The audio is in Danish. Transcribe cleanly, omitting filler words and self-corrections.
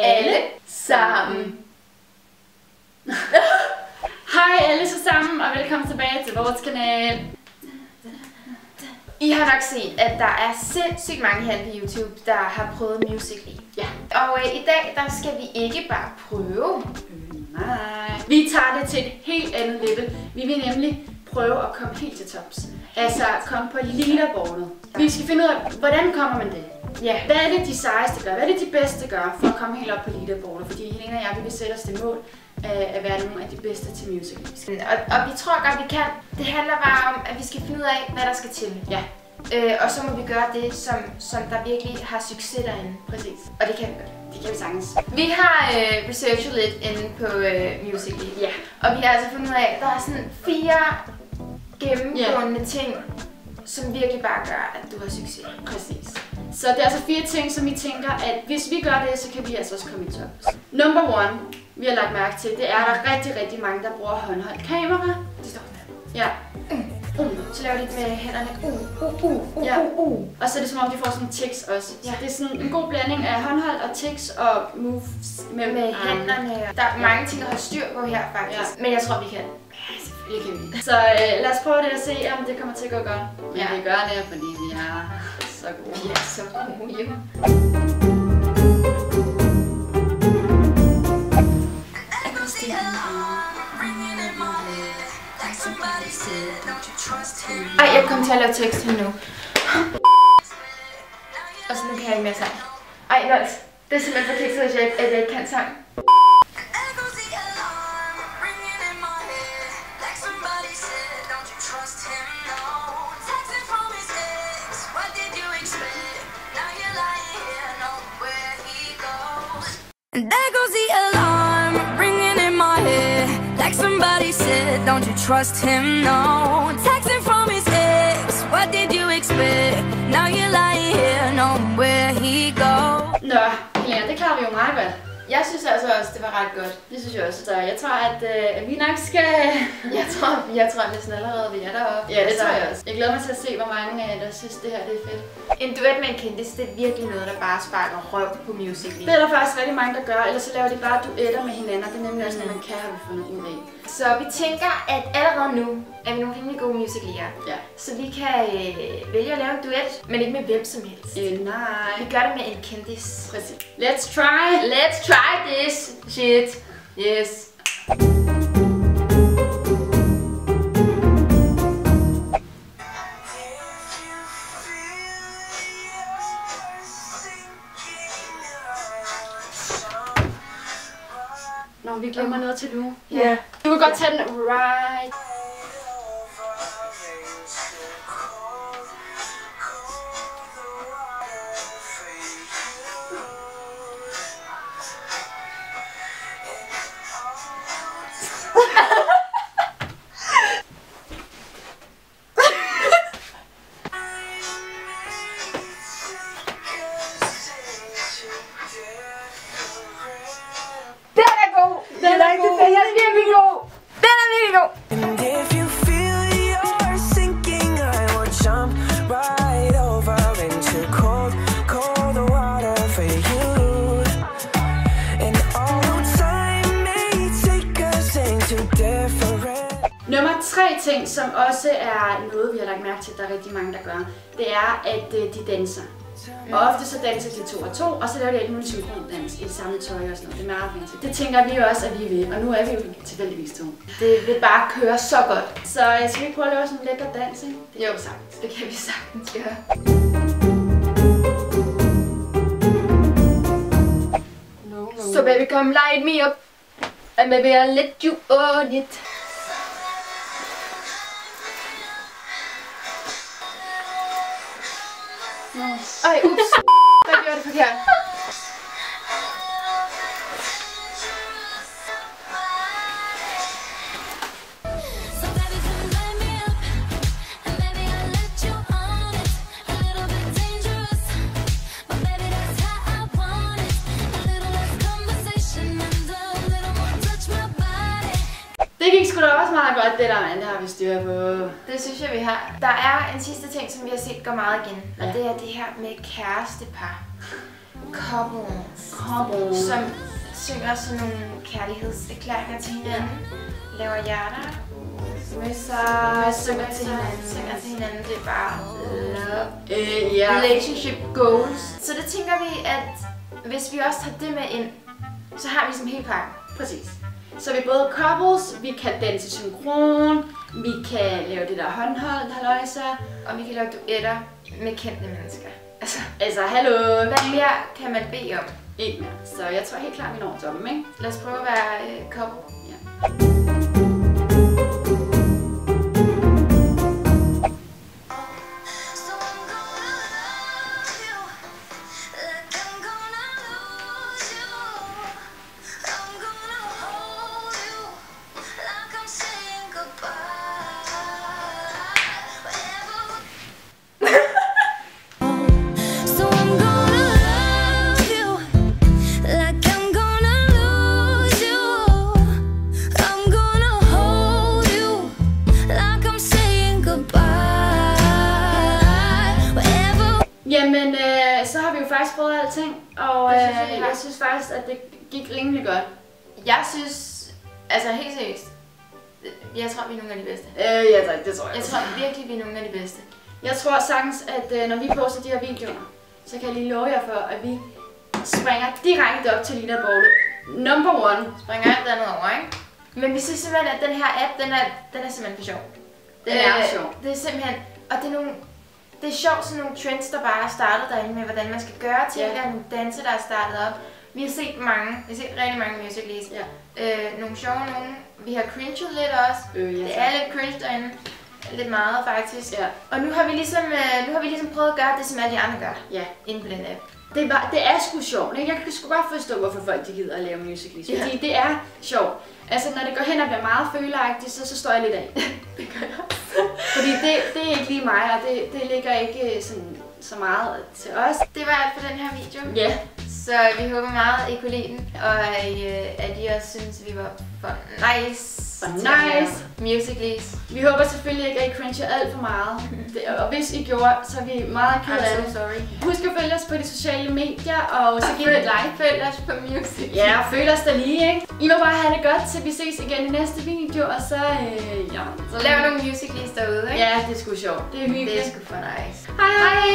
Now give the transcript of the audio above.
alle sammen. Hej alle sammen og velkommen tilbage til vores kanal. I har nok set, at der er sindssygt mange her på YouTube, der har prøvet Musical.ly. Ja. Og i dag, der skal vi ikke bare prøve. Nej. Vi tager det til et helt andet level. Vi vil nemlig prøve at komme helt til tops. Altså komme på leaderboardet. Vi skal finde ud af, hvordan kommer man det? Ja. Hvad er det de sejeste gør? Hvad er det de bedste gør for at komme helt op på leaderboardet? Fordi Helena og jeg, vi vil sætte os det mål at være nogle af de bedste til Musical.ly. Og vi tror godt, vi kan. Det handler bare om, at vi skal finde ud af, hvad der skal til. Ja. Og så må vi gøre det, som der virkelig har succes derinde. Præcis. Og det kan vi godt. Det kan vi sagtens. Vi har researchet lidt inde på Musical.ly. Ja. Og vi har altså fundet ud af, at der er sådan 4 gennemgående ting, som virkelig bare gør, at du har succes. Præcis. Så det er altså 4 ting, som vi tænker, at hvis vi gør det, så kan vi altså også komme i top. Number 1, vi har lagt mærke til, det er, at der er rigtig mange, der bruger håndholdt kamera. Det står der. Ja. Så laver de det med hænderne. Ja. Og så er det som om, de får sådan tics også. Ja. Så det er sådan en god blanding af håndholdt og tics og moves med hænderne. Der er mange ting at have styr på her faktisk. Ja. Men jeg tror, vi kan. Ja, selvfølgelig kan vi. Så lad os prøve det og se, om det kommer til at gå godt. Men vi gør det, fordi vi er så gode. Vi er så gode, jo. Ej, jeg kommer til at lave tekst her nu. Og så nu kan jeg ikke mere sang. Ej, Nols. Det er simpelthen for kikset, at jeg ikke kan sang. Don't you trust him, no. Texting from his ex, what did you expect? Now you're lying here, knowing where he goes. Nå, Helena, det klarer vi jo meget godt. Jeg synes altså også, det var ret godt. Det synes jeg også. Så jeg tror, at vi nok skal... jeg tror næsten allerede, vi er deroppe. Ja, det tror jeg også. Jeg glæder mig til at se, hvor mange der synes, det her det er fedt. En duet med en kendis, det er virkelig noget, der bare sparker røv på Musical.ly. Det er der faktisk rigtig mange, der gør. Ellers så laver de bare duetter med hinanden, og det er nemlig også noget, man kan have fundet ud af. Så vi tænker, at allerede nu er vi nogle rimelig gode Musical.ly'er. Ja. Så vi kan vælge at lave en duet, men ikke med hvem som helst. Nej. Vi gør det med en kendis. Præcis. Let's try this shit. Yes. Nå, vi glemmer noget til nu. Ja. Du kan godt tage den right. Nummer 3 ting, som også er noget, vi har lagt mærke til, at der er rigtig mange, der gør, det er, at de danser. Og ofte så danser de 2 og 2, og så laver de alt muligt synkrondans i det samme tøj og sådan noget. Det er meget fancy. Det tænker vi jo også, at vi vil, og nu er vi jo tilfældigvis 2. Det vil bare køre så godt. Så skal vi prøve at lave sådan en lækker dans, ikke? Det er jo sagtens. Det kan vi sagtens gøre. So baby, come light me up, and maybe I'll let you own it. Ej, ups. Hvad gjorde det forkert? Det gik sgu da også meget godt, det der, mand. Det har vi styr på. Det synes jeg, vi har. Der er en sidste ting, som vi har set går meget igen. Og det er det her med kærestepar. couples, som synger sådan nogle kærlighedserklæringer til hinanden, laver hjerter, synger til hinanden, det er bare love, relationship goals. Så det tænker vi, at hvis vi også tager det med ind, så har vi ligesom hele pakken. Præcis. Så vi er både couples, vi kan danse synkron, vi kan lave det der håndholdt halløjser, og vi kan lave duetter med kendte mennesker. Altså hallo! Hvad mere kan man bede om? Ikke mere. Så jeg tror helt klart, vi når toppen, ikke? Lad os prøve at være couple. Ja. Jamen, så har vi jo faktisk prøvet alting, og jeg synes faktisk, at det gik rimelig godt. Jeg synes, altså helt seriøst, jeg tror, vi er nogle af de bedste. Ja, det tror jeg. Jeg tror virkelig, vi er nogle af de bedste. Jeg tror sagtens, at når vi poster de her videoer, så kan jeg lige love jer for, at vi springer direkte op til Lina Bogle. Number one. Springer alt andet over, ikke? Men vi synes simpelthen, at den her app, den er simpelthen for sjov. Den er sjov. Det er simpelthen, og det er sjovt, sådan nogle trends, der bare er startet derinde med, hvordan man skal gøre ting. Der er nogle danse, der er startet op. Vi har set rigtig mange musicals. Ja. Nogle sjove nogle. Vi har cringet lidt også. Det er lidt cringe derinde. Lidt meget faktisk. Ja. Og nu har vi ligesom prøvet at gøre det, som alle de andre gør. Ja. Inde på den app. Det er sgu sjovt, ikke? Jeg kan sgu godt forstå, hvorfor folk de gider at lave musicals. Fordi det er sjovt. Altså, når det går hen og bliver meget føleagtigt, så står jeg lidt af. Det gør jeg. Fordi det er ikke lige mig, og det ligger ikke sådan, så meget til os. Det var alt for den her video. Ja. Så vi håber meget, at I kunne lide den, og at I også synes, vi var for nice. Musicals. Vi håber selvfølgelig ikke, at I cringer alt for meget. Og hvis I gjorde, så er vi meget ked af det. Husk at følge os på de sociale medier, og så giv et like. Følg os på Musical.ly. Ja, og følg os der lige, ikke? I må bare have det godt, så vi ses igen i næste video, og så så lav nogle musicals derude, ikke? Ja, det er sgu sjovt. Det er hyggeligt. Det er sgu for nice. Hej!